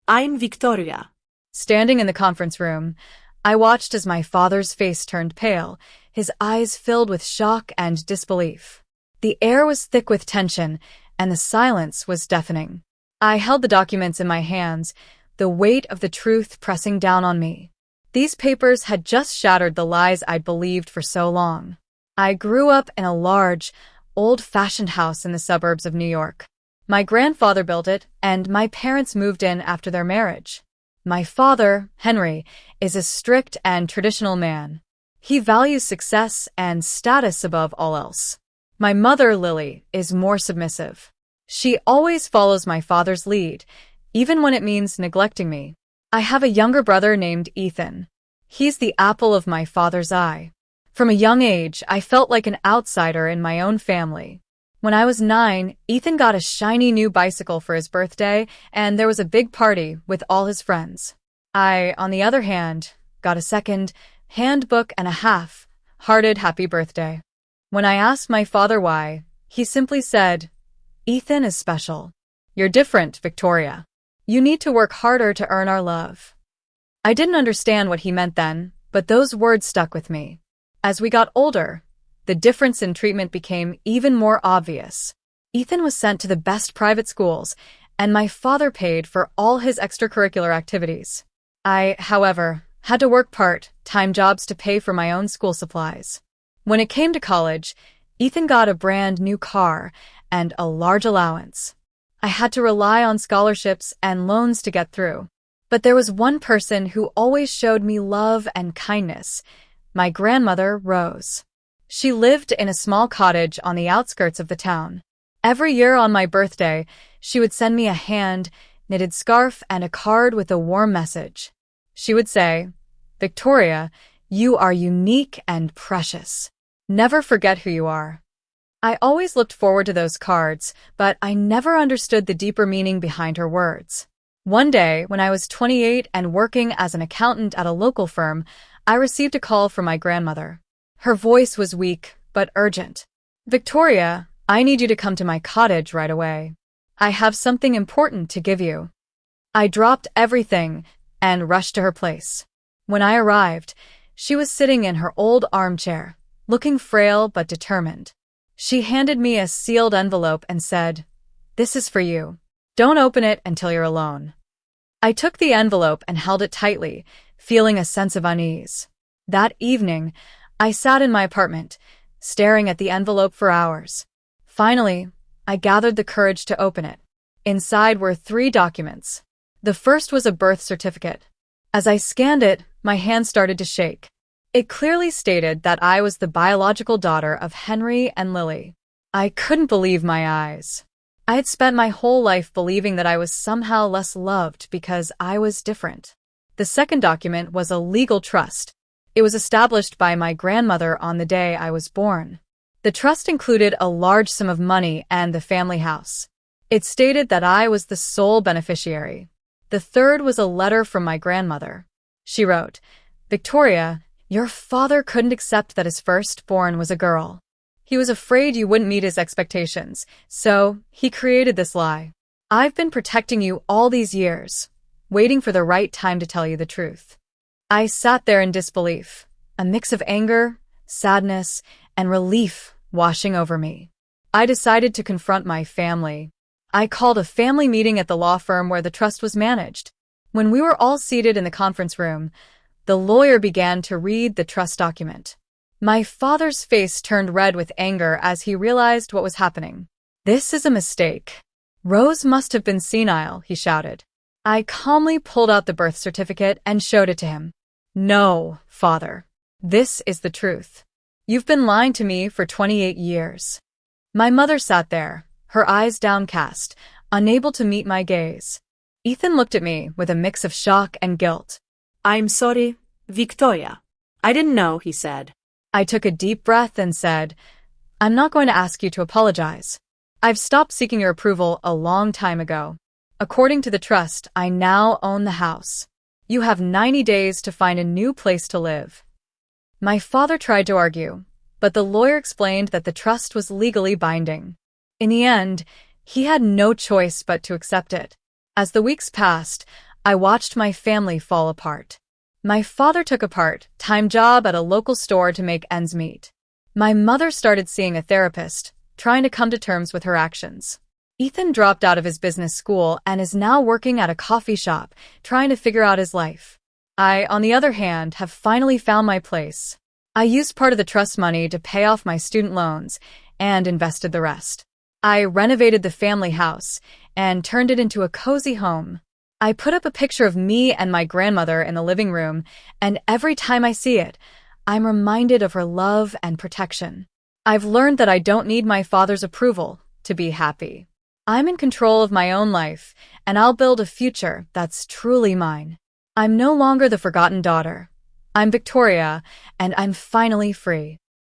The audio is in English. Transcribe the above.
I'm Victoria. Standing in the conference room, I watched as my father's face turned pale, his eyes filled with shock and disbelief. The air was thick with tension, and the silence was deafening. I held the documents in my hands, the weight of the truth pressing down on me. These papers had just shattered the lies I'd believed for so long. I grew up in a large, old-fashioned house in the suburbs of New York. My grandfather built it, and my parents moved in after their marriage. My father, Henry, is a strict and traditional man. He values success and status above all else. My mother, Lily, is more submissive. She always follows my father's lead, even when it means neglecting me. I have a younger brother named Ethan. He's the apple of my father's eye. From a young age, I felt like an outsider in my own family. When I was 9, Ethan got a shiny new bicycle for his birthday, and there was a big party with all his friends. I, on the other hand, got a second-hand book and a half-hearted happy birthday. When I asked my father why, he simply said, "Ethan is special. You're different, Victoria. You need to work harder to earn our love." I didn't understand what he meant then, but those words stuck with me. As we got older, the difference in treatment became even more obvious. Ethan was sent to the best private schools, and my father paid for all his extracurricular activities. I, however, had to work part-time jobs to pay for my own school supplies. When it came to college, Ethan got a brand new car and a large allowance. I had to rely on scholarships and loans to get through. But there was one person who always showed me love and kindness: my grandmother, Rose. She lived in a small cottage on the outskirts of the town. Every year on my birthday, she would send me a hand-knitted scarf and a card with a warm message. She would say, "Victoria, you are unique and precious. Never forget who you are." I always looked forward to those cards, but I never understood the deeper meaning behind her words. One day, when I was 28 and working as an accountant at a local firm, I received a call from my grandmother. Her voice was weak, but urgent. "Victoria, I need you to come to my cottage right away. I have something important to give you." I dropped everything and rushed to her place. When I arrived, she was sitting in her old armchair, looking frail but determined. She handed me a sealed envelope and said, "This is for you. Don't open it until you're alone." I took the envelope and held it tightly, feeling a sense of unease. That evening, I sat in my apartment, staring at the envelope for hours. Finally, I gathered the courage to open it. Inside were 3 documents. The first was a birth certificate. As I scanned it, my hand started to shake. It clearly stated that I was the biological daughter of Henry and Lily. I couldn't believe my eyes. I had spent my whole life believing that I was somehow less loved because I was different. The second document was a legal trust. It was established by my grandmother on the day I was born. The trust included a large sum of money and the family house. It stated that I was the sole beneficiary. The third was a letter from my grandmother. She wrote, "Victoria, your father couldn't accept that his firstborn was a girl. He was afraid you wouldn't meet his expectations, so he created this lie. I've been protecting you all these years, waiting for the right time to tell you the truth." I sat there in disbelief, a mix of anger, sadness, and relief washing over me. I decided to confront my family. I called a family meeting at the law firm where the trust was managed. When we were all seated in the conference room, the lawyer began to read the trust document. My father's face turned red with anger as he realized what was happening. "This is a mistake. Rose must have been senile," he shouted. I calmly pulled out the birth certificate and showed it to him. "No, Father. This is the truth. You've been lying to me for 28 years. My mother sat there, her eyes downcast, unable to meet my gaze. Ethan looked at me with a mix of shock and guilt. "I'm sorry, Victoria. I didn't know," he said. I took a deep breath and said, "I'm not going to ask you to apologize. I've stopped seeking your approval a long time ago. According to the trust, I now own the house. You have 90 days to find a new place to live." My father tried to argue, but the lawyer explained that the trust was legally binding. In the end, he had no choice but to accept it. As the weeks passed, I watched my family fall apart. My father took a part-time job at a local store to make ends meet. My mother started seeing a therapist, trying to come to terms with her actions. Ethan dropped out of his business school and is now working at a coffee shop, trying to figure out his life. I, on the other hand, have finally found my place. I used part of the trust money to pay off my student loans and invested the rest. I renovated the family house and turned it into a cozy home. I put up a picture of me and my grandmother in the living room, and every time I see it, I'm reminded of her love and protection. I've learned that I don't need my father's approval to be happy. I'm in control of my own life, and I'll build a future that's truly mine. I'm no longer the forgotten daughter. I'm Victoria, and I'm finally free.